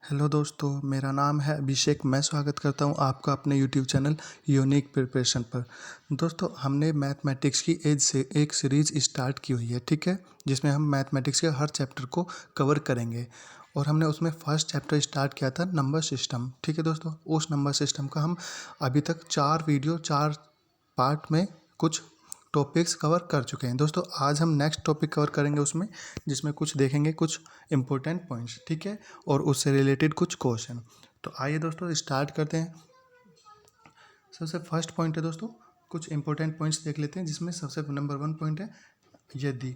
Hello दोस्तों, मेरा नाम है अभिषेक। मैं स्वागत करता हूं आपका अपने यूट्यूब चैनल यूनिक प्रिपरेशन पर। दोस्तों, हमने मैथमेटिक्स की एज से एक सीरीज़ स्टार्ट की हुई है, ठीक है, जिसमें हम मैथमेटिक्स के हर चैप्टर को कवर करेंगे। और हमने उसमें फर्स्ट चैप्टर स्टार्ट किया था नंबर सिस्टम, ठीक है दोस्तों। उस नंबर सिस्टम का हम अभी तक 4 पार्ट में कुछ टॉपिक्स कवर कर चुके हैं। दोस्तों, आज हम नेक्स्ट टॉपिक कवर करेंगे उसमें, जिसमें कुछ देखेंगे कुछ इंपॉर्टेंट पॉइंट्स, ठीक है, और उससे रिलेटेड कुछ क्वेश्चन। तो आइए दोस्तों स्टार्ट करते हैं। सबसे फर्स्ट पॉइंट है दोस्तों, कुछ इंपॉर्टेंट पॉइंट्स देख लेते हैं, जिसमें सबसे नंबर 1 पॉइंट है, यदि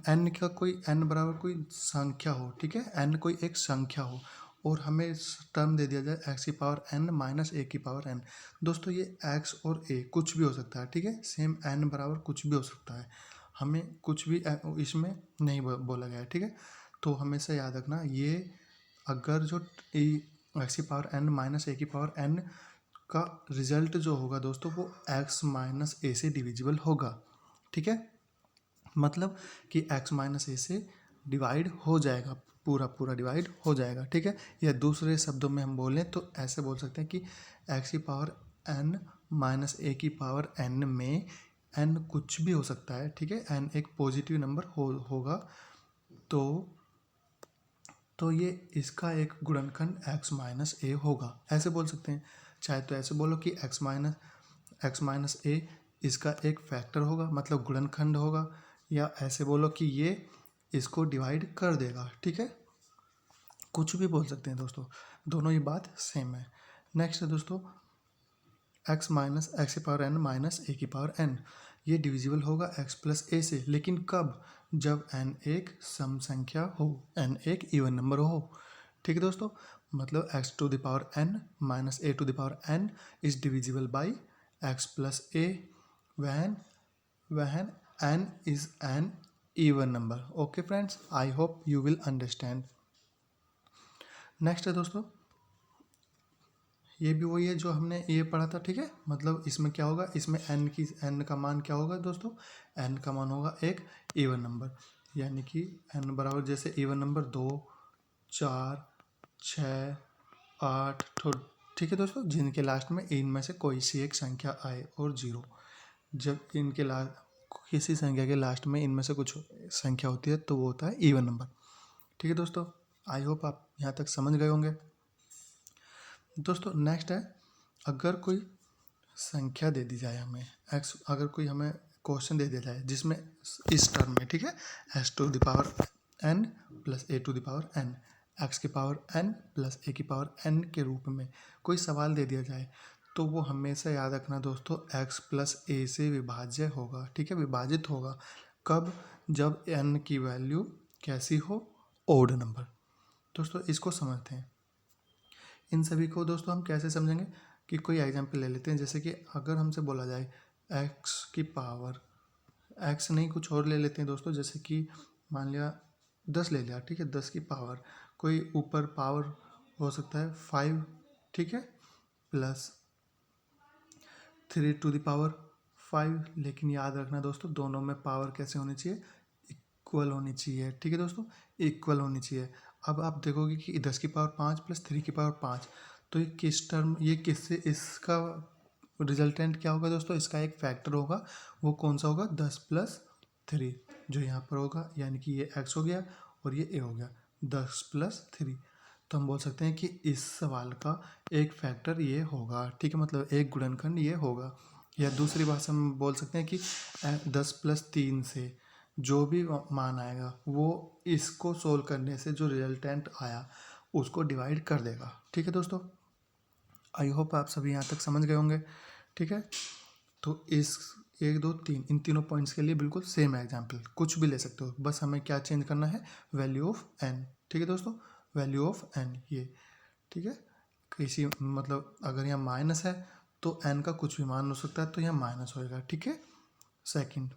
एन का कोई एन बराबर कोई संख्या हो, ठीक है, एन कोई एक संख्या हो और हमें इस टर्म दे दिया जाए एक्स की पावर एन माइनस ए की पावर एन। दोस्तों, ये एक्स और ए कुछ भी हो सकता है, ठीक है, सेम एन बराबर कुछ भी हो सकता है, हमें कुछ भी इसमें नहीं बोला गया है, ठीक है। तो हमेशा याद रखना, ये अगर जो एक्स की पावर एन माइनस ए की पावर एन का रिजल्ट जो होगा दोस्तों, वो एक्स माइनस ए से डिविजिबल होगा, ठीक है। मतलब कि x माइनस ए से डिवाइड हो जाएगा, पूरा पूरा डिवाइड हो जाएगा, ठीक है। या दूसरे शब्दों में हम बोलें तो ऐसे बोल सकते हैं कि x की पावर n माइनस ए की पावर n में n कुछ भी हो सकता है, ठीक है। n एक पॉजिटिव नंबर होगा तो ये इसका एक गुणनखंड x माइनस ए होगा, ऐसे बोल सकते हैं। चाहे तो ऐसे बोलो कि x माइनस ए इसका एक फैक्टर होगा, मतलब गुणनखंड होगा, या ऐसे बोलो कि ये इसको डिवाइड कर देगा, ठीक है। कुछ भी बोल सकते हैं दोस्तों, दोनों ही बात सेम है। नेक्स्ट है दोस्तों, x माइनस एक्स की पावर n माइनस ए की पावर n, ये डिविजिबल होगा x प्लस ए से, लेकिन कब? जब n एक सम संख्या हो, n एक इवन नंबर हो, ठीक है दोस्तों। मतलब x to the power n minus a to the power n is divisible by x plus a when n is an even number. Okay friends, I hope you will understand. Next है दोस्तों, ये भी वही है जो हमने ये पढ़ा था, ठीक है। मतलब इसमें क्या होगा, इसमें n का मान क्या होगा दोस्तों, n का मान होगा एक इवन नंबर, यानी कि n बराबर जैसे इवन नंबर 2, 4, 6, 8, ठीक है दोस्तों, जिनके लास्ट में इनमें से कोई सी एक संख्या आए और 0। जब इनके लास्ट किसी संख्या के लास्ट में इनमें से कुछ संख्या होती है तो वो होता है इवन नंबर, ठीक है दोस्तों। आई होप आप यहाँ तक समझ गए होंगे। दोस्तों नेक्स्ट है, अगर कोई संख्या दे दी जाए हमें एक्स, अगर कोई हमें क्वेश्चन दे दिया जाए जिसमें इस टर्म में, ठीक है, s to the power n plus a to the power n, x की पावर एन प्लस ए की पावर एन के रूप में कोई सवाल दे दिया जाए, तो वो हमेशा याद रखना दोस्तों, x प्लस ए से विभाज्य होगा, ठीक है, विभाजित होगा। कब? जब n की वैल्यू कैसी हो, ओड नंबर। दोस्तों इसको समझते हैं। इन सभी को दोस्तों हम कैसे समझेंगे, कि कोई एग्जांपल ले लेते हैं। जैसे कि अगर हमसे बोला जाए x की पावर, x नहीं कुछ और ले लेते हैं दोस्तों, जैसे कि मान लिया 10 ले लिया, ठीक है, 10 की पावर, कोई ऊपर पावर हो सकता है 5, ठीक है, प्लस 3 टू द पावर 5। लेकिन याद रखना दोस्तों, दोनों में पावर कैसे होनी चाहिए, इक्वल होनी चाहिए, ठीक है दोस्तों, इक्वल होनी चाहिए। अब आप देखोगे कि 10 की पावर 5 प्लस 3 की पावर 5, तो ये किस टर्म, ये किससे, इसका रिजल्टेंट क्या होगा दोस्तों, इसका एक फैक्टर होगा, वो कौन सा होगा, 10 प्लस 3 जो यहाँ पर होगा, यानी कि ये x हो गया और ये a हो गया, 10 प्लस 3। तो हम बोल सकते हैं कि इस सवाल का एक फैक्टर ये होगा, ठीक है, मतलब एक गुणनखंड ये होगा। या दूसरी भाषा में बोल सकते हैं कि 10 प्लस 3 से जो भी मान आएगा वो इसको सोल्व करने से जो रिजल्टेंट आया उसको डिवाइड कर देगा, ठीक है दोस्तों। आई होप आप सभी यहाँ तक समझ गए होंगे, ठीक है। तो इस 1, 2, 3 इन तीनों पॉइंट्स के लिए बिल्कुल सेम एग्जाम्पल, कुछ भी ले सकते हो, बस हमें क्या चेंज करना है, वैल्यू ऑफ n, ठीक है दोस्तों, वैल्यू ऑफ n ये, ठीक है। किसी मतलब अगर यहाँ माइनस है तो n का कुछ भी मान हो सकता है, तो यहाँ माइनस होएगा, ठीक है। सेकंड,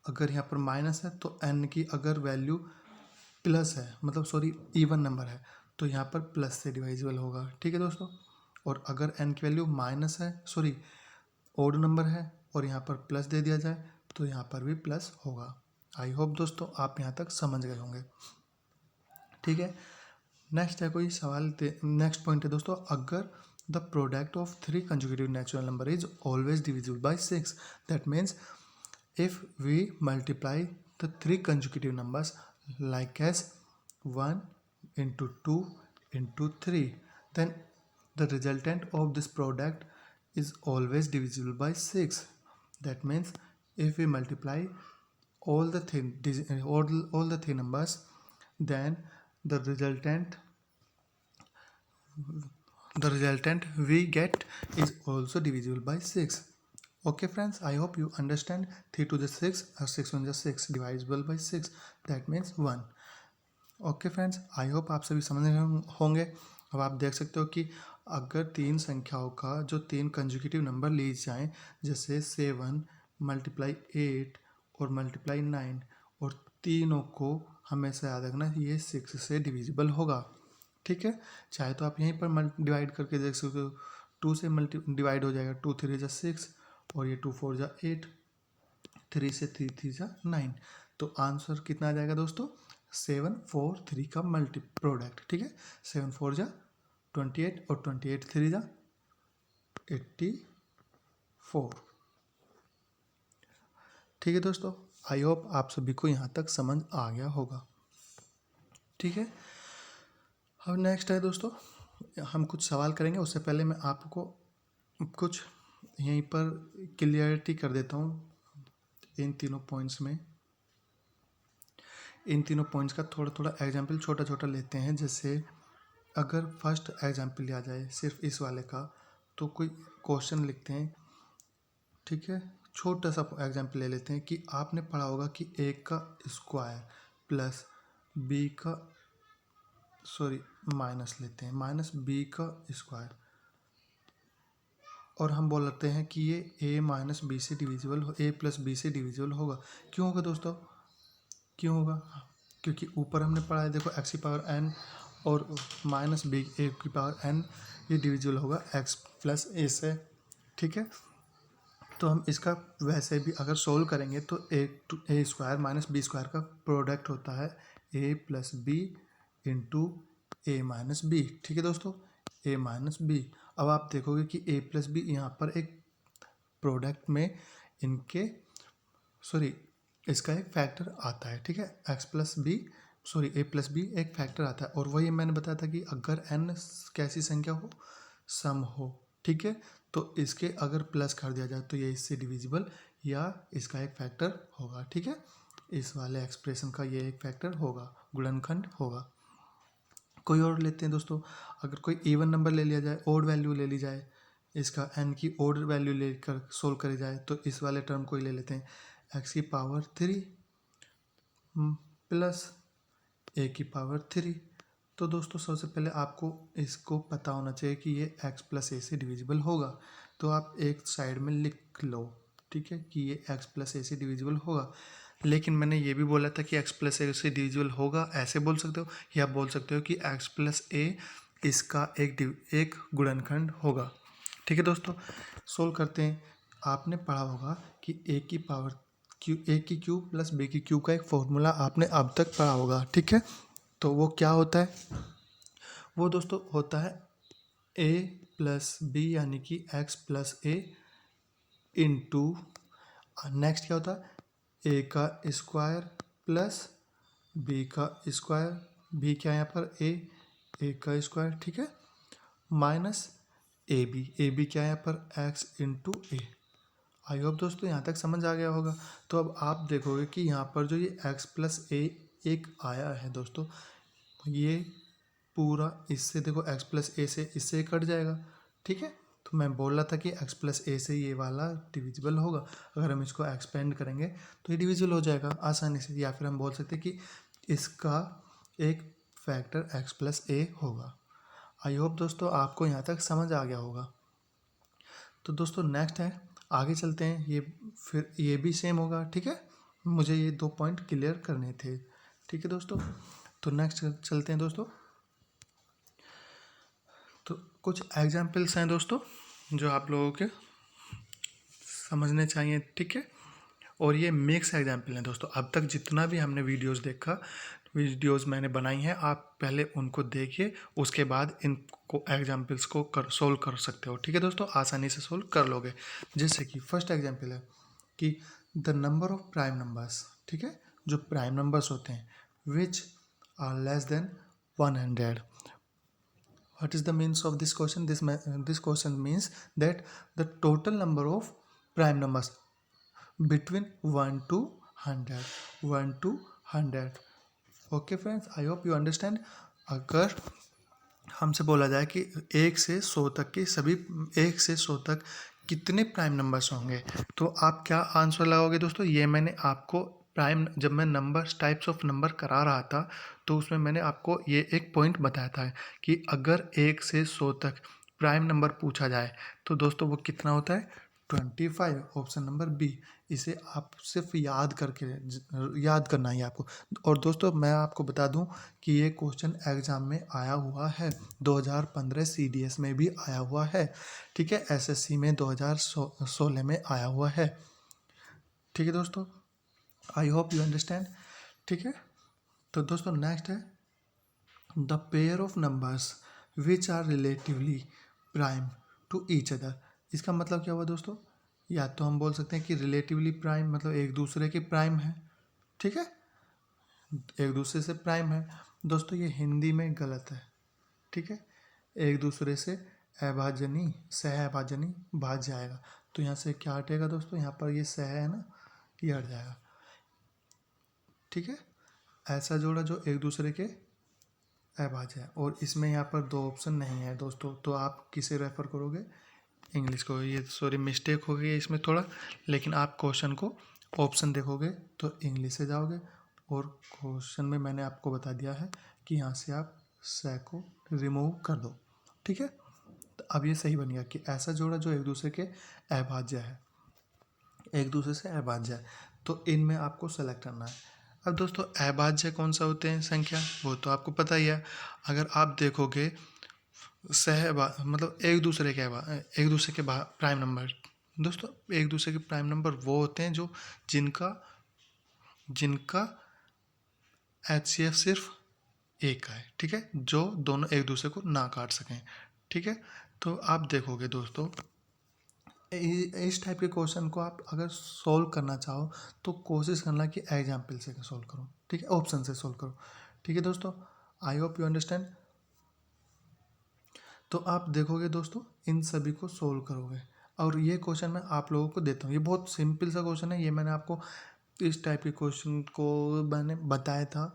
अगर यहाँ पर माइनस है तो n की अगर वैल्यू प्लस है, मतलब सॉरी इवन नंबर है, तो यहाँ पर प्लस से डिवाइजिबल होगा, ठीक है दोस्तों। और अगर n की वैल्यू माइनस है, सॉरी ओड नंबर है, और यहाँ पर प्लस दे दिया जाए तो यहाँ पर भी प्लस होगा। आई होप दोस्तों आप यहाँ तक समझ गए होंगे, ठीक है। नेक्स्ट है कोई सवाल, नेक्स्ट पॉइंट है दोस्तों, अगर the product of 3 consecutive natural number is always divisible by 6, that means if we multiply the 3 consecutive numbers like as 1 into 2 into 3, then the resultant of this product is always divisible by 6. That means if we multiply all the three numbers, then the resultant we get is also divisible by 6. Okay friends, I hope you understand 3 to the 6 or 6 1 the 6 divisible by 6, that means 1. Okay friends, I hope आप सभी समझ रहे होंगे। अब आप देख सकते हो कि अगर 3 संख्याओं का जो 3 कंसेक्यूटिव नंबर लिए जाएं, जैसे 7 मल्टीप्लाई 8 और मल्टीप्लाई 9, और तीनों को हमेशा याद रखना ये 6 से डिविजिबल होगा। ठीक है, चाहे तो आप यहीं पर डिवाइड करके देख सकते हो, 2 से डिवाइड हो जाएगा, 2 3 जा 6 और ये 2 4 जा 8, 3 से 3 3 जा 9, तो आंसर कितना आ जाएगा दोस्तों, 7 4 3 का मल्टी प्रोडक्ट। ठीक है, 7 4 जा 28 और 28 3 जा 84। ठीक है दोस्तों, आई होप आप सभी को यहाँ तक समझ आ गया होगा। ठीक है, अब नेक्स्ट है दोस्तों, हम कुछ सवाल करेंगे। उससे पहले मैं आपको कुछ यहीं पर क्लियरिटी कर देता हूँ इन तीनों पॉइंट्स में। इन तीनों पॉइंट्स का थोड़ा थोड़ा एग्जाम्पल छोटा छोटा लेते हैं। जैसे अगर फर्स्ट एग्जाम्पल लिया जाए सिर्फ इस वाले का, तो कोई क्वेश्चन लिखते हैं। ठीक है, छोटा सा एग्जाम्पल ले लेते हैं कि आपने पढ़ा होगा कि a का स्क्वायर प्लस b का माइनस लेते हैं, माइनस b का स्क्वायर, और हम बोल लेते हैं कि ये a माइनस बी से डिविजिबल a प्लस बी से डिविजिबल होगा। क्यों होगा दोस्तों, क्यों होगा, क्योंकि ऊपर हमने पढ़ा है, देखो x की पावर n और माइनस बी ए की पावर n, ये डिविजिबल होगा x प्लस ए से। ठीक है, तो हम इसका वैसे भी अगर सोल्व करेंगे तो a square minus b square का प्रोडक्ट होता है a plus b into a minus b. ठीक है दोस्तों, a माइनस बी। अब आप देखोगे कि a प्लस बी यहाँ पर एक प्रोडक्ट में इनके इसका एक फैक्टर आता है। ठीक है, x plus b a plus b एक फैक्टर आता है, और वही मैंने बताया था कि अगर n कैसी संख्या हो, सम हो। ठीक है, तो इसके अगर प्लस कर दिया जाए तो ये इससे डिविजिबल या इसका एक फैक्टर होगा। ठीक है, इस वाले एक्सप्रेशन का ये एक फैक्टर होगा, गुणनखंड होगा। कोई और लेते हैं दोस्तों, अगर कोई इवन नंबर ले लिया जाए, ओड वैल्यू ले ली जाए, इसका n की ओड वैल्यू लेकर सोल्व करी जाए, तो इस वाले टर्म को ही ले लेते हैं, x की पावर 3 प्लस a की पावर 3। तो दोस्तों सबसे पहले आपको इसको पता होना चाहिए कि ये x प्लस ए से डिविजिबल होगा, तो आप एक साइड में लिख लो। ठीक है, कि ये x प्लस ए से डिविजिबल होगा। लेकिन मैंने ये भी बोला था कि x प्लस ए से डिविजिबल होगा, ऐसे बोल सकते हो, या बोल सकते हो कि x प्लस ए इसका एक गुणनखंड होगा। ठीक है दोस्तों, सोल्व करते हैं। आपने पढ़ा होगा कि a की पावर a की क्यूब प्लस b की क्यूब का एक फॉर्मूला आपने अब तक पढ़ा होगा। ठीक है, तो वो क्या होता है, वो दोस्तों होता है a प्लस बी यानी कि x प्लस ए इंटू, नेक्स्ट क्या होता है, a का स्क्वायर प्लस b का स्क्वायर, b क्या है यहाँ पर a का स्क्वायर। ठीक है, माइनस ए बी क्या है यहाँ पर x into A. I hope दोस्तों यहाँ तक समझ आ गया होगा। तो अब आप देखोगे कि यहाँ पर जो ये x प्लस ए एक आया है दोस्तों, ये पूरा इससे देखो x प्लस ए से इससे कट जाएगा। ठीक है, तो मैं बोल रहा था कि x प्लस ए से ये वाला डिविजिबल होगा। अगर हम इसको एक्सपेंड करेंगे तो ये डिविजिबल हो जाएगा आसानी से, या फिर हम बोल सकते हैं कि इसका एक फैक्टर x प्लस ए होगा। आई होप दोस्तों आपको यहाँ तक समझ आ गया होगा। तो दोस्तों नेक्स्ट है, आगे चलते हैं, ये फिर ये भी सेम होगा। ठीक है, मुझे ये 2 पॉइंट क्लियर करने थे। ठीक है दोस्तों, तो नेक्स्ट चलते हैं दोस्तों। तो कुछ एग्जाम्पल्स हैं दोस्तों जो आप लोगों के समझने चाहिए। ठीक है, और ये मिक्स एग्जाम्पल हैं दोस्तों। अब तक जितना भी हमने वीडियोस देखा वीडियोज़ मैंने बनाई हैं, आप पहले उनको देखिए, उसके बाद इनको एग्जाम्पल्स को सोल्व कर सकते हो। ठीक है दोस्तों, आसानी से सोल्व कर लोगे। जैसे कि फर्स्ट एग्जाम्पल है कि the number of prime numbers, ठीक है, जो प्राइम नंबर्स होते हैं which are less than 100। What is the means of this question? This question means that the total number of prime numbers between 1 to 100, 1 to 100. Okay friends, I hope you understand. अगर हमसे बोला जाए कि 1 से 100 तक की सभी 1 से 100 तक कितने प्राइम नंबर्स होंगे, तो आप क्या आंसर लगाओगे दोस्तों? ये मैंने आपको प्राइम, जब मैं नंबर्स टाइप्स ऑफ नंबर करा रहा था तो उसमें मैंने आपको ये एक पॉइंट बताया था कि अगर 1 से 100 तक प्राइम नंबर पूछा जाए तो दोस्तों वो कितना होता है? 25। Option number B. इसे आप सिर्फ याद करना है आपको। और दोस्तों मैं आपको बता दूं कि ये क्वेश्चन एग्जाम में आया हुआ है, 2015 सीडीएस में भी आया हुआ है, ठीक है, एसएससी में 2016 में आया हुआ है। ठीक है दोस्तों, आई होप यू अंडरस्टैंड। ठीक है, तो दोस्तों नेक्स्ट है the pair of numbers which are relatively prime to each other. इसका मतलब क्या हुआ दोस्तों? या तो हम बोल सकते हैं कि रिलेटिवली प्राइम मतलब एक दूसरे के प्राइम है, ठीक है, एक दूसरे से प्राइम है। दोस्तों ये हिंदी में गलत है, ठीक है, एक दूसरे से अभाज्यनी सहअभाज्यनी भाज्य आएगा। तो यहाँ से क्या हटेगा दोस्तों? यहाँ पर ये सह है ना, ये हट जाएगा। ठीक है, ऐसा जोड़ा जो एक दूसरे के अभाज्य है। और इसमें यहाँ पर दो ऑप्शन नहीं है दोस्तों, तो आप किसे रेफर करोगे? इंग्लिश को। ये सॉरी मिस्टेक हो गई है इसमें थोड़ा, लेकिन आप क्वेश्चन को ऑप्शन देखोगे तो इंग्लिश से जाओगे, और क्वेश्चन में मैंने आपको बता दिया है कि यहाँ से आप से को रिमूव कर दो। ठीक है, तो अब ये सही बन गया कि ऐसा जोड़ा जो एक दूसरे के अभाज्य है, एक दूसरे से अभाज्य है, तो इनमें आपको सेलेक्ट करना है। अब दोस्तों अभाज्य कौन सा होते हैं संख्या, वो तो आपको पता ही है। अगर आप देखोगे मतलब एक दूसरे के प्राइम नंबर, दोस्तों एक दूसरे के प्राइम नंबर वो होते हैं जो जिनका HCF सिर्फ एक का है, ठीक है, जो दोनों एक दूसरे को ना काट सकें। ठीक है, तो आप देखोगे दोस्तों इस टाइप के क्वेश्चन को आप अगर सॉल्व करना चाहो तो कोशिश करना कि एग्जाम्पल से सॉल्व करो, ठीक है, ऑप्शन से सॉल्व करो। ठीक है दोस्तों, आई होप यू अंडरस्टैंड। तो आप देखोगे दोस्तों इन सभी को सोल्व करोगे, और ये क्वेश्चन मैं आप लोगों को देता हूँ। ये बहुत सिंपल सा क्वेश्चन है, ये मैंने आपको इस टाइप के क्वेश्चन को मैंने बताया था,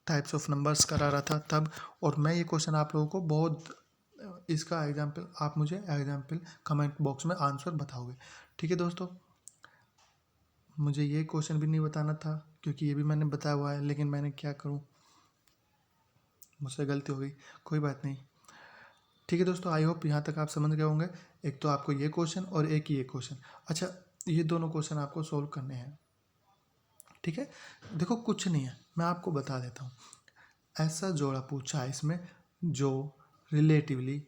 टाइप्स ऑफ नंबर्स करा रहा था तब, और मैं ये क्वेश्चन आप लोगों को बहुत, इसका एग्जाम्पल आप मुझे एग्जाम्पल कमेंट बॉक्स में आंसर बताओगे। ठीक है दोस्तों, मुझे ये क्वेश्चन भी नहीं बताना था क्योंकि ये भी मैंने बताया हुआ है, लेकिन मैंने क्या करूँ, मुझसे गलती हो गई, कोई बात नहीं। ठीक है दोस्तों, आई होप यहाँ तक आप समझ गए होंगे। एक तो आपको ये क्वेश्चन और एक ये क्वेश्चन, अच्छा ये दोनों क्वेश्चन आपको सोल्व करने हैं। ठीक है, देखो कुछ नहीं है, मैं आपको बता देता हूँ। ऐसा जोड़ा पूछा है इसमें जो रिलेटिवली,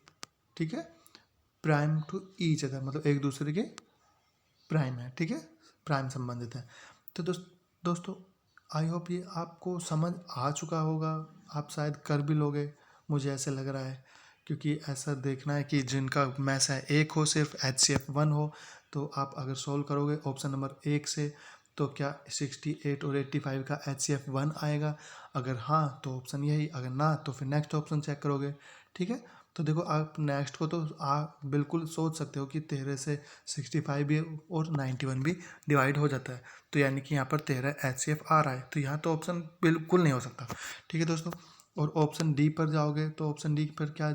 ठीक है, प्राइम टू ईच अदर मतलब एक दूसरे के प्राइम है, ठीक है, प्राइम संबंधित है। तो दोस्तों आई होप ये आपको समझ आ चुका होगा, आप शायद कर भी लोगे, मुझे ऐसे लग रहा है, क्योंकि ऐसा देखना है कि जिनका मैथ है एक हो, सिर्फ HCF 1 हो, तो आप अगर सोल्व करोगे ऑप्शन नंबर 1 से तो क्या 68 और 85 का HCF 1 आएगा? अगर हाँ तो ऑप्शन यही, अगर ना तो फिर नेक्स्ट ऑप्शन चेक करोगे। ठीक है, तो देखो आप नेक्स्ट को तो आप बिल्कुल सोच सकते हो कि 13 से 65 भी और 91 भी डिवाइड हो जाता है, तो यानी कि यहाँ पर 13 HCF आ रहा है, तो यहाँ तो ऑप्शन बिल्कुल नहीं हो सकता। ठीक है दोस्तों, और ऑप्शन डी पर जाओगे तो ऑप्शन डी पर क्या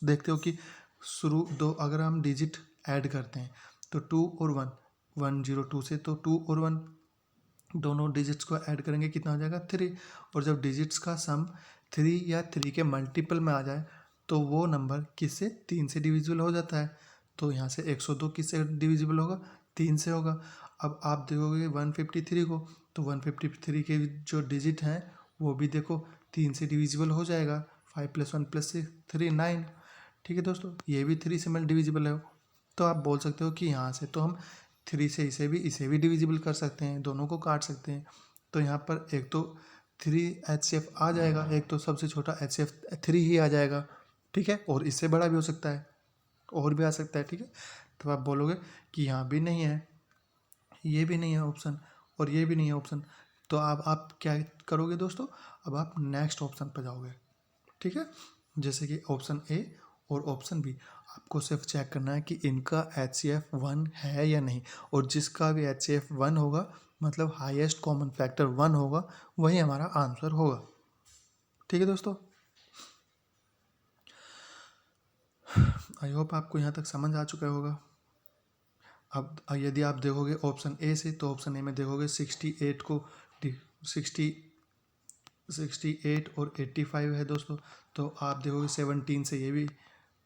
देखते हो कि शुरू दो, अगर हम डिजिट ऐड करते हैं तो 2 और 1, 102 से, तो 2 और 1 दोनों डिजिट्स को ऐड करेंगे, कितना हो जाएगा? 3। और जब डिजिट्स का सम 3 या 3 के मल्टीपल में आ जाए तो वो नंबर किससे? 3 से डिविजिबल हो जाता है। तो यहाँ से 102 किससे डिविजिबल होगा? 3 से होगा। अब आप देखोगे 153 को, तो 153 के जो डिजिट हैं वो भी देखो 3 से डिविजिबल हो जाएगा। 5 + 1 + 6 3 9। ठीक है दोस्तों, ये भी 3 से डिविजिबल है। तो आप बोल सकते हो कि यहाँ से तो हम 3 से इसे भी डिविजिबल कर सकते हैं, दोनों को काट सकते हैं। तो यहाँ पर एक तो 3 HCF आ जाएगा, एक तो सबसे छोटा HCF3 ही आ जाएगा, ठीक है, और इससे बड़ा भी हो सकता है, और भी आ सकता है, ठीक है। तो आप बोलोगे कि यहाँ भी नहीं है, ये भी नहीं है ऑप्शन, और ये भी नहीं है ऑप्शन, तो आप क्या करोगे दोस्तों, अब आप नेक्स्ट ऑप्शन पर जाओगे, ठीक है। जैसे कि ऑप्शन ए और ऑप्शन बी, आपको सिर्फ चेक करना है कि इनका HCF1 है या नहीं, और जिसका भी HCF1 होगा, मतलब हाईएस्ट कॉमन फैक्टर 1 होगा, वही हमारा आंसर होगा, ठीक है दोस्तों। आई होप आपको यहाँ तक समझ आ चुका होगा। अब यदि आप देखोगे ऑप्शन ए से, तो ऑप्शन ए में देखोगे 68 को 68 और 85 है दोस्तों, तो आप देखोगे 17 से ये भी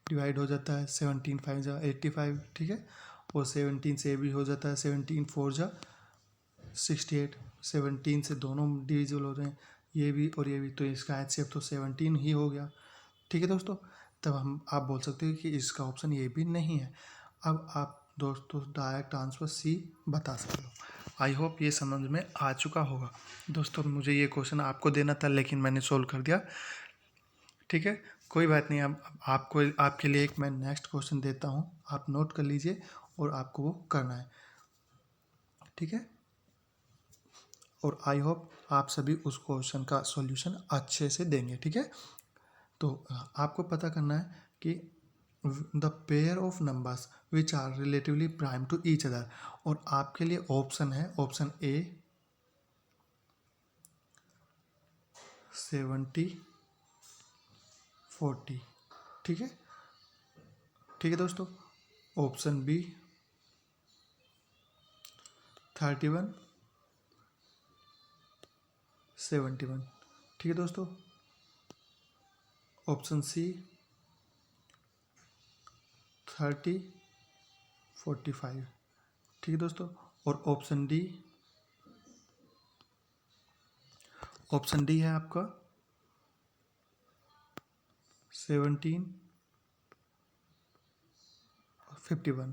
डिवाइड हो जाता है, 17 5 जा 85, ठीक है, और 17 से ये भी हो जाता है, 17 4 जा 68, 17 से दोनों डिविजिबल हो रहे हैं, ये भी और ये भी, तो इसका HCF तो 17 ही हो गया, ठीक है दोस्तों। तब आप बोल सकते हो कि इसका ऑप्शन ये भी नहीं है। अब आप दोस्तों डायरेक्ट आंसर सी बता सकते हो। आई होप ये समझ में आ चुका होगा दोस्तों। मुझे ये क्वेश्चन आपको देना था, लेकिन मैंने सोल्व कर दिया, ठीक है, कोई बात नहीं। अब आपको आपके लिए एक मैं नेक्स्ट क्वेश्चन देता हूँ, आप नोट कर लीजिए और आपको वो करना है, ठीक है। और आई होप आप सभी उस क्वेश्चन का सॉल्यूशन अच्छे से देंगे, ठीक है। तो आपको पता करना है कि the pair of numbers which are relatively prime to each other, और आपके लिए ऑप्शन है, ऑप्शन ए 70 40, ठीक है, ठीक है दोस्तों। ऑप्शन बी 31 71, ठीक है दोस्तों। ऑप्शन सी 30 45, ठीक है दोस्तों। और ऑप्शन डी है आपका 17 51,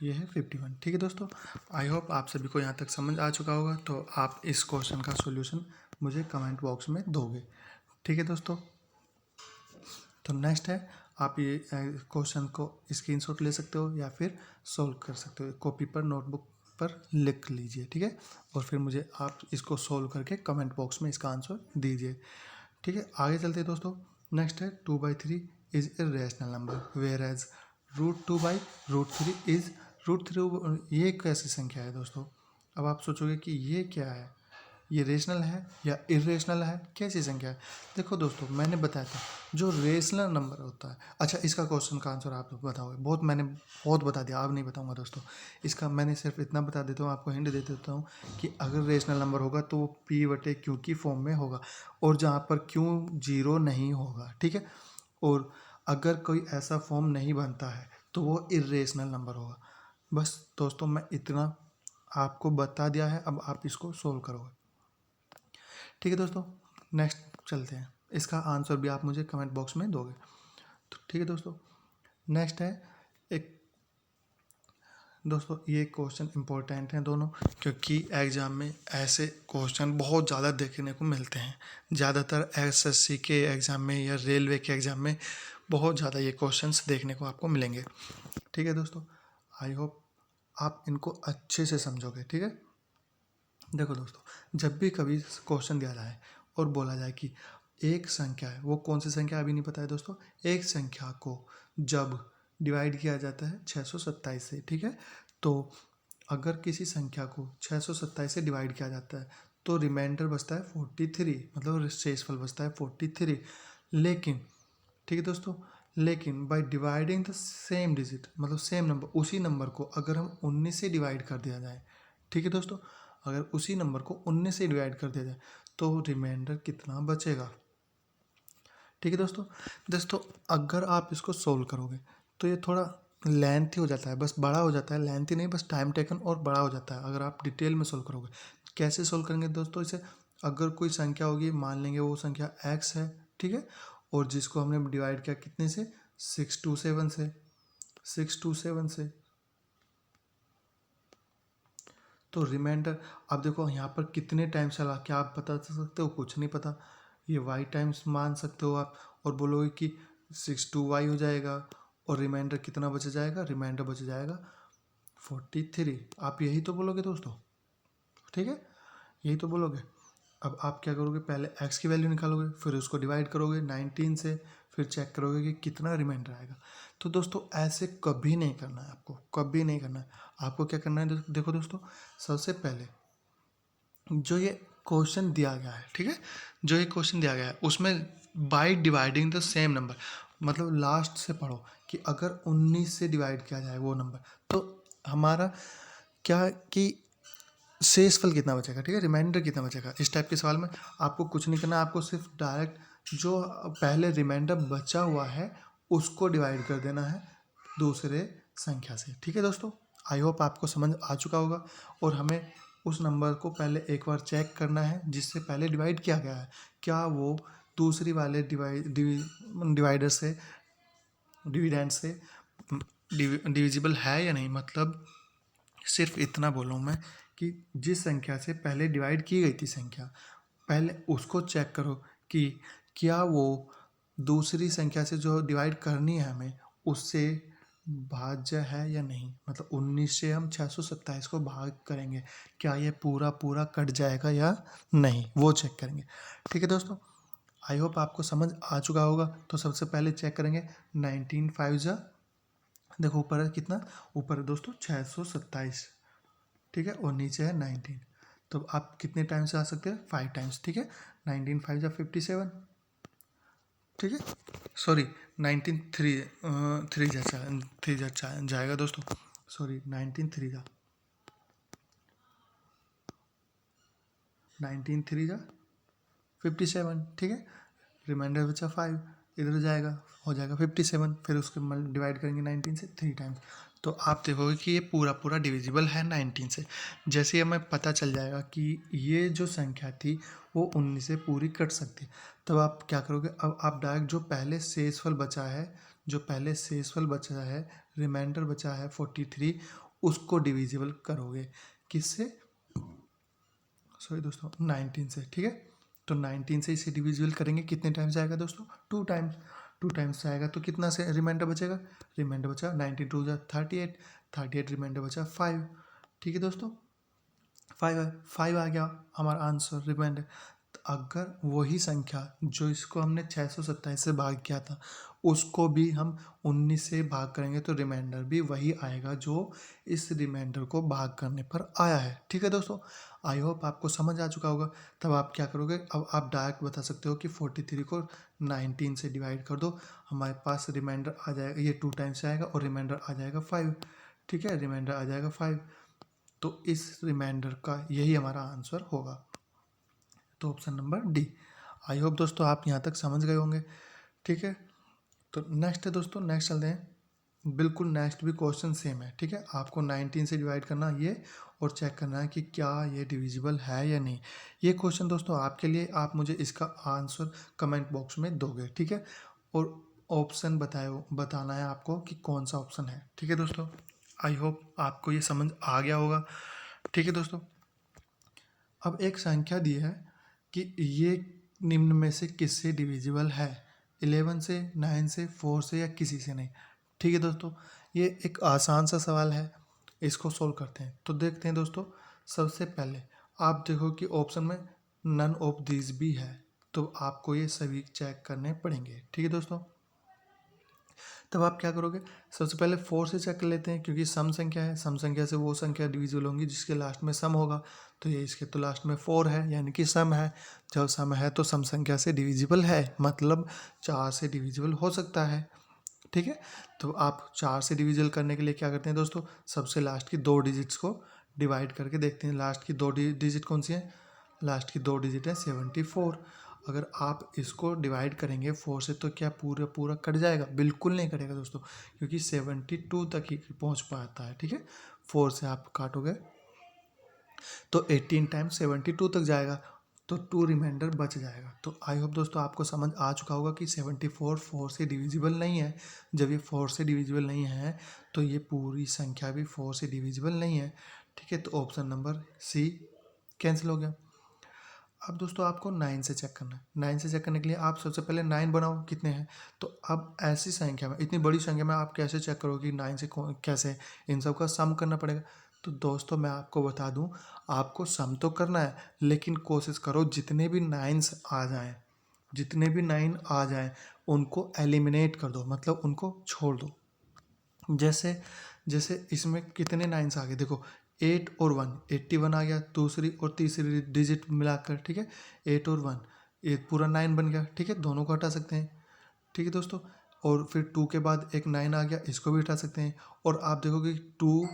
ये है 51, ठीक है दोस्तों। आई होप आप सभी को यहाँ तक समझ आ चुका होगा। तो आप इस क्वेश्चन का सॉल्यूशन मुझे कमेंट बॉक्स में दोगे, ठीक है दोस्तों। तो नेक्स्ट है, आप ये क्वेश्चन को स्क्रीनशॉट ले सकते हो या फिर सॉल्व कर सकते हो, कॉपी पर नोटबुक पर लिख लीजिए, ठीक है, और फिर मुझे आप इसको सॉल्व करके कमेंट बॉक्स में इसका आंसर दीजिए, ठीक है। आगे चलते हैं दोस्तों। नेक्स्ट है 2/3 is a rational number whereas √2/√3 is √3। ये कैसी संख्या है दोस्तों। अब आप सोचोगे कि ये क्या है, ये रेशनल है या इरेशनल है, कैसी संख्या है। देखो दोस्तों, मैंने बताया था जो रेशनल नंबर होता है। अच्छा, इसका क्वेश्चन का आंसर आप बताओगे, मैंने बहुत बता दिया, अब नहीं बताऊंगा दोस्तों। इसका मैंने सिर्फ इतना बता देता हूँ, आपको हिंट दे देता हूँ कि अगर रेशनल नंबर होगा तो वो P/Q की फॉर्म में होगा, और जहाँ पर Q 0 नहीं होगा, ठीक है। और अगर कोई ऐसा फॉर्म नहीं बनता है तो वो इरेशनल नंबर होगा। बस दोस्तों, मैं इतना आपको बता दिया है, अब आप इसको सोल्व करोगे, ठीक है दोस्तों। नेक्स्ट चलते हैं, इसका आंसर भी आप मुझे कमेंट बॉक्स में दोगे, तो ठीक है दोस्तों। नेक्स्ट है एक, दोस्तों ये क्वेश्चन इंपॉर्टेंट हैं दोनों, क्योंकि एग्ज़ाम में ऐसे क्वेश्चन बहुत ज़्यादा देखने को मिलते हैं। ज़्यादातर SSC के एग्ज़ाम में या रेलवे के एग्ज़ाम में बहुत ज़्यादा ये क्वेश्चंस देखने को आपको मिलेंगे, ठीक है दोस्तों। आई होप आप इनको अच्छे से समझोगे, ठीक है। देखो दोस्तों, जब भी कभी क्वेश्चन दिया जाए और बोला जाए कि एक संख्या है, वो कौन सी संख्या अभी नहीं पता है दोस्तों, एक संख्या को जब डिवाइड किया जाता है 627 से, ठीक है, तो अगर किसी संख्या को 627 से डिवाइड किया जाता है तो रिमाइंडर बचता है 43, मतलब शेषफल बचता है 43। लेकिन, ठीक है दोस्तों, लेकिन by dividing the same digit, मतलब सेम नंबर, उसी नंबर को अगर हम 19 से डिवाइड कर दिया जाए, ठीक है दोस्तों, अगर उसी नंबर को 19 से डिवाइड कर दिया जाए तो रिमाइंडर कितना बचेगा, ठीक है दोस्तों अगर आप इसको सोल्व करोगे तो ये थोड़ा लेंथी हो जाता है, बस बड़ा हो जाता है, लेंथी नहीं, बस टाइम टेकन और बड़ा हो जाता है अगर आप डिटेल में सोल्व करोगे। कैसे सोल्व करेंगे दोस्तों इसे, अगर कोई संख्या होगी, मान लेंगे वो संख्या x है, ठीक है, और जिसको हमने डिवाइड किया कितने से, 627 से, 627 से, तो रिमाइंडर, अब देखो यहाँ पर कितने टाइम चला, क्या आप बता सकते हो? कुछ नहीं पता। ये वाई टाइम्स मान सकते हो आप, और बोलोगे कि 6 2 y हो जाएगा, और रिमाइंडर कितना बच जाएगा? रिमाइंडर बच जाएगा 43। आप यही तो बोलोगे दोस्तों, ठीक है, यही तो बोलोगे। अब आप क्या करोगे? पहले x की वैल्यू निकालोगे, फिर उसको डिवाइड करोगे 19 से, फिर चेक करोगे कि कितना रिमाइंडर आएगा। तो दोस्तों ऐसे कभी नहीं करना है आपको, कभी नहीं करना है। आपको क्या करना है? देखो दोस्तों, सबसे पहले जो ये क्वेश्चन दिया गया है, ठीक है, जो ये क्वेश्चन दिया गया है उसमें by dividing the same number, मतलब लास्ट से पढ़ो कि अगर 19 से डिवाइड किया जाए वो नंबर, तो हमारा क्या कि शेषफल कितना बचेगा, ठीक है, रिमाइंडर कितना बचेगा। इस टाइप के सवाल में आपको कुछ नहीं करना, आपको सिर्फ डायरेक्ट जो पहले रिमाइंडर बचा हुआ है उसको डिवाइड कर देना है दूसरे संख्या से, ठीक है दोस्तों। आई होप आपको समझ आ चुका होगा। और हमें उस नंबर को पहले एक बार चेक करना है जिससे पहले डिवाइड किया गया है, क्या वो दूसरी वाले डिवाइडर से, डिविडेंड से डिविजिबल है या नहीं। मतलब सिर्फ इतना बोलूँ मैं कि जिस संख्या से पहले डिवाइड की गई थी संख्या, पहले उसको चेक करो कि क्या वो दूसरी संख्या से जो डिवाइड करनी है हमें उससे भाज्य है या नहीं। मतलब 19 से हम 627 को भाग करेंगे, क्या ये पूरा पूरा कट जाएगा या नहीं, वो चेक करेंगे, ठीक है दोस्तों। आई होप आपको समझ आ चुका होगा। तो सबसे पहले चेक करेंगे 19 5 जा, देखो ऊपर है कितना, ऊपर है दोस्तों 627, ठीक है, और नीचे है 19। तो आप कितने टाइम से आ सकते हैं? 5 टाइम्स, ठीक है। 19 5 जा 57, ठीक है, सॉरी 19 3 3 जा 3 जा जाएगा दोस्तों, सॉरी 19 3 जा 19 3 जा 57, ठीक है। रिमाइंडर बचा 5, इधर जाएगा, हो जाएगा 57, फिर उसके डिवाइड करेंगे 19 से 3 टाइम्स। तो आप देखोगे कि ये पूरा पूरा डिविजिबल है 19 से। जैसे ही हमें पता चल जाएगा कि ये जो संख्या थी वो 19 से पूरी कट सकती है, तब आप क्या करोगे? अब आप डायरेक्ट जो पहले शेषफल बचा है, जो पहले शेषफल बचा है, रिमाइंडर बचा है 43, उसको डिविजिबल करोगे किससे? सॉरी दोस्तों 19 से, ठीक है। तो 19 से इसे डिविजिबल करेंगे, कितने टाइम्स आएगा दोस्तों? 2 टाइम्स। 2 टाइम्स आएगा तो कितना से रिमाइंडर बचेगा? रिमाइंडर बचा 19 2 जा 38, 38 रिमाइंडर बचा 5, ठीक है दोस्तों। 5 है, 5 आ गया हमारा आंसर रिमाइंडर। अगर वही संख्या जो इसको हमने 627 से भाग किया था उसको भी हम 19 से भाग करेंगे तो रिमाइंडर भी वही आएगा जो इस रिमाइंडर को भाग करने पर आया है, ठीक है दोस्तों। आई होप आपको समझ आ चुका होगा। तब आप क्या करोगे? अब आप डायरेक्ट बता सकते हो कि 43 को 19 से डिवाइड कर दो, हमारे पास रिमाइंडर आ जाएगा, ये 2 टाइम्स से आएगा और रिमाइंडर आ जाएगा 5, ठीक है, रिमाइंडर आ जाएगा 5। तो इस रिमाइंडर का यही हमारा आंसर होगा, तो option number D. I hope दोस्तों आप यहाँ तक समझ गए होंगे, ठीक है। तो नेक्स्ट है दोस्तों, नेक्स्ट चलते हैं। बिल्कुल नेक्स्ट भी क्वेश्चन सेम है, ठीक है। आपको 19 से डिवाइड करना ये, और चेक करना है कि क्या ये डिविजिबल है या नहीं। ये क्वेश्चन दोस्तों आपके लिए, आप मुझे इसका आंसर कमेंट बॉक्स में दोगे, ठीक है। और ऑप्शन बताना है आपको कि कौन सा ऑप्शन है, ठीक है दोस्तों। आई होप आपको ये समझ आ गया होगा, ठीक है दोस्तों। अब एक संख्या दी है कि ये निम्न में से किससे डिविजिबल है? 11 से, 9 से, 4 से, या किसी से नहीं, ठीक है दोस्तों। ये एक आसान सा सवाल है, इसको सोल्व करते हैं। तो देखते हैं दोस्तों, सबसे पहले आप देखो कि ऑप्शन में नन ऑफ दिस भी है, तो आपको ये सभी चेक करने पड़ेंगे, ठीक है दोस्तों। तब आप क्या करोगे? सबसे पहले 4 से चेक कर लेते हैं, क्योंकि सम संख्या है, सम संख्या से वो संख्या डिविजिबल होंगी जिसके लास्ट में सम होगा। तो ये इसके तो लास्ट में 4 है, यानी कि सम है। जब सम है तो सम संख्या से डिविजिबल है, मतलब 4 से डिविजिबल हो सकता है, ठीक है। तो आप 4 से डिविजिबल करने के लिए क्या करते हैं दोस्तों? सबसे लास्ट की 2 डिजिट्स को डिवाइड करके देखते हैं। लास्ट की 2 डिजिट कौन सी है? लास्ट की 2 डिजिट है 74। अगर आप इसको डिवाइड करेंगे 4 से तो क्या पूरा पूरा कट जाएगा? बिल्कुल नहीं कटेगा दोस्तों, क्योंकि 72 तक ही पहुंच पाता है, ठीक है। 4 से आप काटोगे तो 18 टाइम्स 72 तक जाएगा, तो 2 रिमाइंडर बच जाएगा। तो आई होप दोस्तों आपको समझ आ चुका होगा कि 74 4 से डिविजिबल नहीं है। जब ये 4 से डिविजिबल नहीं है तो ये पूरी संख्या भी 4 से डिविजिबल नहीं है, ठीक है, तो ऑप्शन नंबर सी कैंसिल हो गया। अब दोस्तों आपको 9 से चेक करना है। 9 से चेक करने के लिए आप सबसे पहले 9 बनाओ कितने हैं। तो अब ऐसी संख्या में, इतनी बड़ी संख्या में आप कैसे चेक करोगे कि 9 से कैसे, इन सब का सम करना पड़ेगा। तो दोस्तों मैं आपको बता दूं, आपको सम तो करना है, लेकिन कोशिश करो जितने भी 9s आ जाएं, जितने भी 9 आ जाएं उनको एलिमिनेट कर दो, मतलब उनको छोड़ दो। जैसे जैसे इसमें कितने 9s आ गए देखो, 8 और 1, 81 आ गया, दूसरी और तीसरी डिजिट मिलाकर, ठीक है। 8 और 1, ये पूरा 9 बन गया, ठीक है, दोनों को हटा सकते हैं, ठीक है दोस्तों। और फिर 2 के बाद एक 9 आ गया, इसको भी हटा सकते हैं। और आप देखोगे 2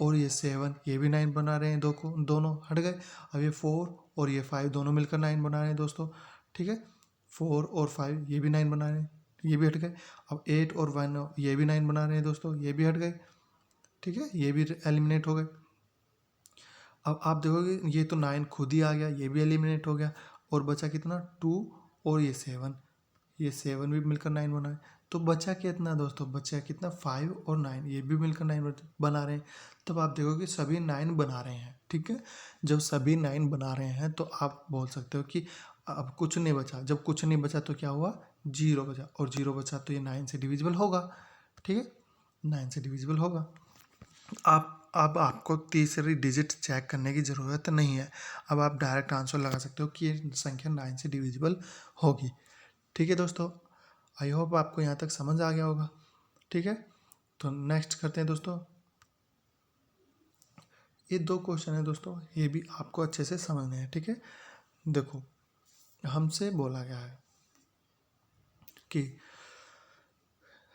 और ये 7 ये भी 9 बना रहे हैं, दो को दोनों हट गए। अब ये 4 और ये 5 दोनों मिलकर 9 बना रहे हैं दोस्तों, ठीक है। 4 और 5 ये भी 9 बना रहे हैं, ये भी हट गए। अब 8 और 1 ये भी 9 बना रहे हैं दोस्तों, ये भी हट गए, ठीक है, ये भी एलिमिनेट हो गए। अब आप देखोगे ये तो 9 खुद ही आ गया, ये भी एलिमिनेट हो गया। और बचा कितना, 2 और ये 7, ये 7 भी मिलकर 9 बना है। तो बचा कितना दोस्तों, बचा कितना, 5 और 9 ये भी मिलकर 9 बना रहे हैं। तब आप देखोगे सभी 9 बना रहे हैं, ठीक है। जब सभी 9 बना रहे हैं तो आप बोल सकते हो कि अब कुछ नहीं बचा। जब कुछ नहीं बचा तो क्या हुआ, 0 बचा, और 0 बचा तो ये 9 से डिविजिबल होगा, ठीक है, 9 से डिविजिबल होगा। आप अब आपको तीसरी डिजिट चेक करने की ज़रूरत नहीं है। अब आप डायरेक्ट आंसर लगा सकते हो कि ये संख्या 9 से डिविजिबल होगी, ठीक है दोस्तों। आई होप आपको यहाँ तक समझ आ गया होगा, ठीक है। तो नेक्स्ट करते हैं दोस्तों। ये 2 क्वेश्चन है दोस्तों, ये भी आपको अच्छे से समझने हैं, ठीक है। देखो, हमसे बोला गया है कि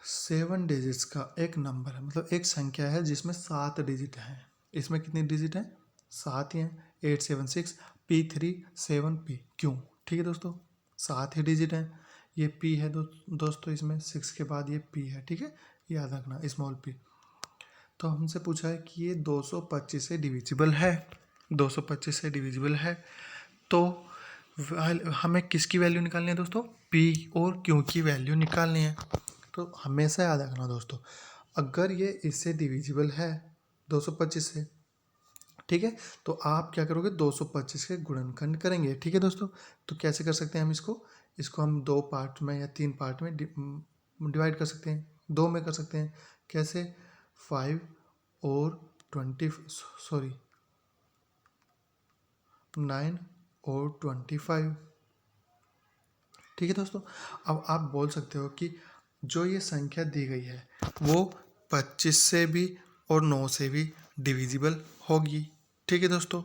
7 डिजिट्स का एक नंबर है, मतलब एक संख्या है जिसमें 7 डिजिट हैं। इसमें कितनी डिजिट हैं, 7 ही हैं। 8 7 6 P3 7 P, क्यों, ठीक है दोस्तों, 7 ही डिजिट हैं। ये P है दोस्तों, इसमें 6 के बाद ये P है, ठीक है, याद रखना स्मॉल p। तो हमसे पूछा है कि ये 225 से डिविजिबल है, 225 से डिविजिबल है। तो हमें किसकी वैल्यू निकालनी है दोस्तों, P और Q की वैल्यू निकालनी है। तो हमेशा याद रखना दोस्तों, अगर ये इससे डिविजिबल है 225 से, ठीक है, तो आप क्या करोगे, 225 के गुणनखंड करेंगे, ठीक है दोस्तों। तो कैसे कर सकते हैं हम इसको, इसको हम 2 पार्ट में या 3 पार्ट में डिवाइड कर सकते हैं, 2 में कर सकते हैं। कैसे, 5 और 9 और 25, ठीक है दोस्तों। अब आप बोल सकते हो कि जो ये संख्या दी गई है वो 25 से भी और 9 से भी डिविजिबल होगी, ठीक है दोस्तों,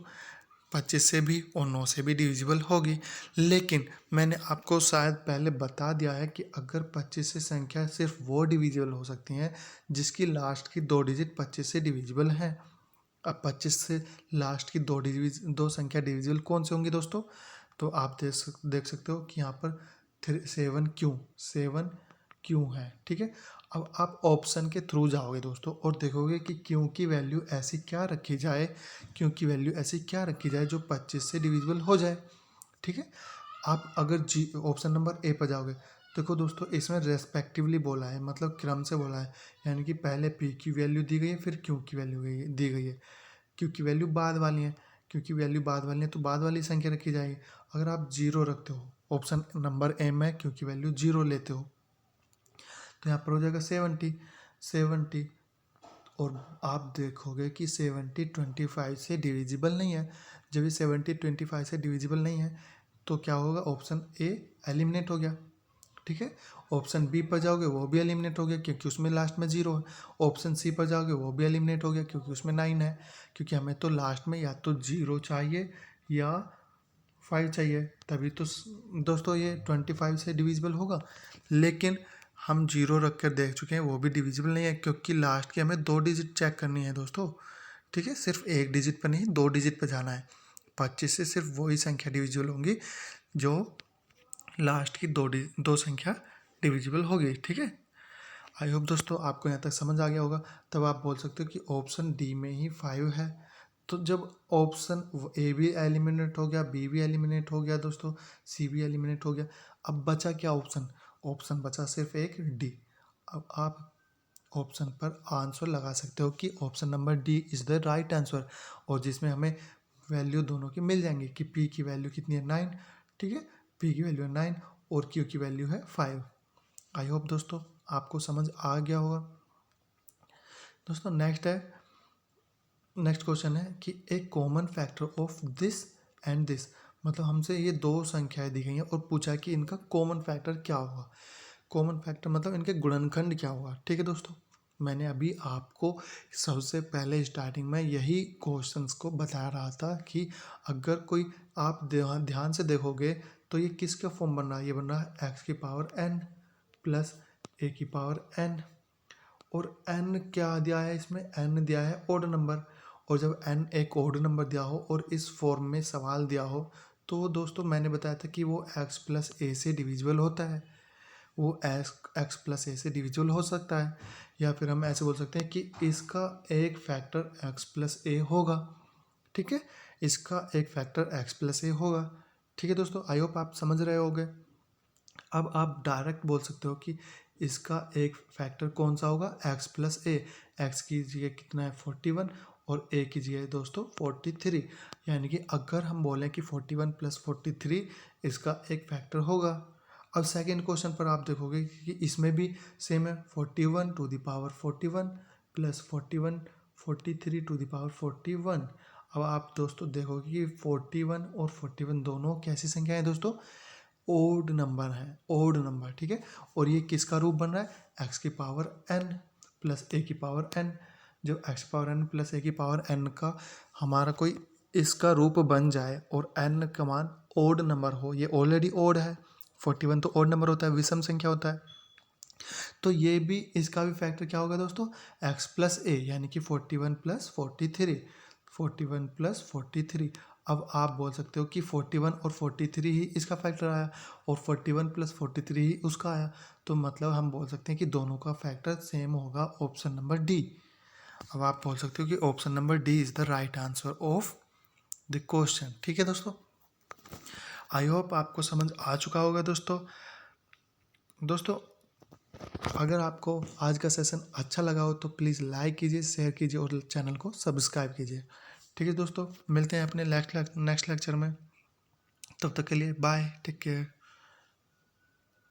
25 से भी और 9 से भी डिविजिबल होगी। लेकिन मैंने आपको शायद पहले बता दिया है कि अगर 25 से संख्या सिर्फ वो डिविजिबल हो सकती हैं जिसकी लास्ट की 2 डिजिट 25 से डिविजिबल हैं। अब 25 से लास्ट की 2 संख्या डिविजिबल कौन से होंगी दोस्तों, तो आप देख सकते हो कि यहाँ पर 7 क्यों है, ठीक है। अब आप ऑप्शन के थ्रू जाओगे दोस्तों और देखोगे कि क्यों की वैल्यू ऐसी क्या रखी जाए, क्यों की वैल्यू ऐसी क्या रखी जाए जो 25 से डिविजिबल हो जाए, ठीक है। आप अगर जी ऑप्शन नंबर ए पर जाओगे, देखो दोस्तों इसमें रेस्पेक्टिवली बोला है, मतलब क्रम से बोला है, यानी कि पहले पी की वैल्यू दी गई है, फिर क्यू की वैल्यू दी गई है। क्यू की वैल्यू बाद वाली है, क्यू की वैल्यू बाद वाली है तो बाद वाली संख्या रखी जाएगी। अगर आप 0 रखते हो, ऑप्शन नंबर ए में क्यू की वैल्यू 0 लेते हो, तो यहाँ पर हो जाएगा 70। और आप देखोगे कि 70 25 से डिविजिबल नहीं है। जब ये 70 25 से डिविजिबल नहीं है तो क्या होगा, ऑप्शन ए एलिमिनेट हो गया, ठीक है। ऑप्शन बी पर जाओगे वो भी एलिमिनेट हो गया क्योंकि उसमें लास्ट में 0 है। ऑप्शन सी पर जाओगे वो भी एलिमिनेट हो गया क्योंकि उसमें 9 है। क्योंकि हमें तो लास्ट में या तो 0 चाहिए या 5 चाहिए, तभी तो दोस्तों ये 25 से डिविजिबल होगा। लेकिन हम 0 रख कर देख चुके हैं, वो भी डिविजिबल नहीं है क्योंकि लास्ट की हमें 2 डिजिट चेक करनी है दोस्तों, ठीक है, सिर्फ एक डिजिट पर नहीं 2 डिजिट पर जाना है। 25 से सिर्फ वही संख्या डिविजिबल होंगी जो लास्ट की 2 संख्या डिविजिबल होगी, ठीक है। आई होप दोस्तों आपको यहाँ तक समझ आ गया होगा। तब आप बोल सकते हो कि ऑप्शन डी में ही 5 है। तो जब ऑप्शन ए भी एलिमिनेट हो गया, बी भी एलिमिनेट हो गया दोस्तों, सी भी एलिमिनेट हो गया, अब बचा क्या ऑप्शन, ऑप्शन बचा सिर्फ एक डी। अब आप ऑप्शन पर आंसर लगा सकते हो कि option number D is the right answer, और जिसमें हमें वैल्यू दोनों की मिल जाएंगी कि पी की वैल्यू कितनी है 9, ठीक है, पी की वैल्यू है 9 और क्यू की वैल्यू है 5। आई होप दोस्तों आपको समझ आ गया होगा। दोस्तों नेक्स्ट क्वेश्चन है कि एक common factor of this and this, मतलब हमसे ये दो संख्याएं दी गई हैं और पूछा कि इनका कॉमन फैक्टर क्या होगा। कॉमन फैक्टर मतलब इनके गुणनखंड क्या होगा, ठीक है दोस्तों। मैंने अभी आपको सबसे पहले स्टार्टिंग में यही क्वेश्चंस को बता रहा था कि अगर कोई आप ध्यान से देखोगे तो ये किसका फॉर्म बन रहा है, ये बन रहा है एक्स की पावर एन प्लस ए की पावर एन, और n क्या दिया है इसमें, n दिया है ओड नंबर, और जब n एक ओड नंबर दिया हो और इस फॉर्म में सवाल दिया हो तो दोस्तों मैंने बताया था कि वो x प्लस ए से डिविजिबल होता है, वो x प्लस ए से डिविजिबल हो सकता है, या फिर हम ऐसे बोल सकते हैं कि इसका एक फैक्टर x प्लस ए होगा, ठीक है, इसका एक फैक्टर x प्लस ए होगा, ठीक है दोस्तों। आई होप आप समझ रहे होगे। अब आप डायरेक्ट बोल सकते हो कि इसका एक फैक्टर कौन सा होगा, x प्लस ए, एक्स की जगह कितना है 41 और a की जगह दोस्तों 43, यानी कि अगर हम बोलें कि 41 प्लस 43 इसका एक फैक्टर होगा। अब सेकेंड क्वेश्चन पर आप देखोगे कि इसमें भी सेम है, 41 टू द पावर 41 प्लस 41 43 टू द पावर 41। अब आप दोस्तों देखोगे कि 41 और 41 दोनों कैसी संख्या है दोस्तों, ओड नंबर है, ओड नंबर, ठीक है। और ये किसका रूप बन रहा है, एक्स की पावर एन प्लस ए की पावर एन। जब x power n plus a की पावर एन का हमारा कोई इसका रूप बन जाए और एन का मान ओड नंबर हो, ये ऑलरेडी ओड है, 41 तो ओड नंबर होता है, विषम संख्या होता है, तो ये भी इसका भी फैक्टर क्या होगा दोस्तों, एक्स प्लस ए, यानी कि 41 प्लस 43, 41 प्लस 43। अब आप बोल सकते हो कि 41 और 43 ही इसका फैक्टर आया और 41 प्लस 43 ही उसका आया, तो मतलब हम बोल सकते हैं कि दोनों का फैक्टर सेम होगा, ऑप्शन नंबर डी। अब आप बोल सकते हो कि option number D is the right answer of the question, ठीक है दोस्तों। आई होप आपको समझ आ चुका होगा दोस्तों। अगर आपको आज का सेशन अच्छा लगा हो तो प्लीज़ लाइक कीजिए, शेयर कीजिए और चैनल को सब्सक्राइब कीजिए, ठीक है दोस्तों। मिलते हैं अपने नेक्स्ट लेक्चर में, तब तक के लिए बाय, टेक केयर।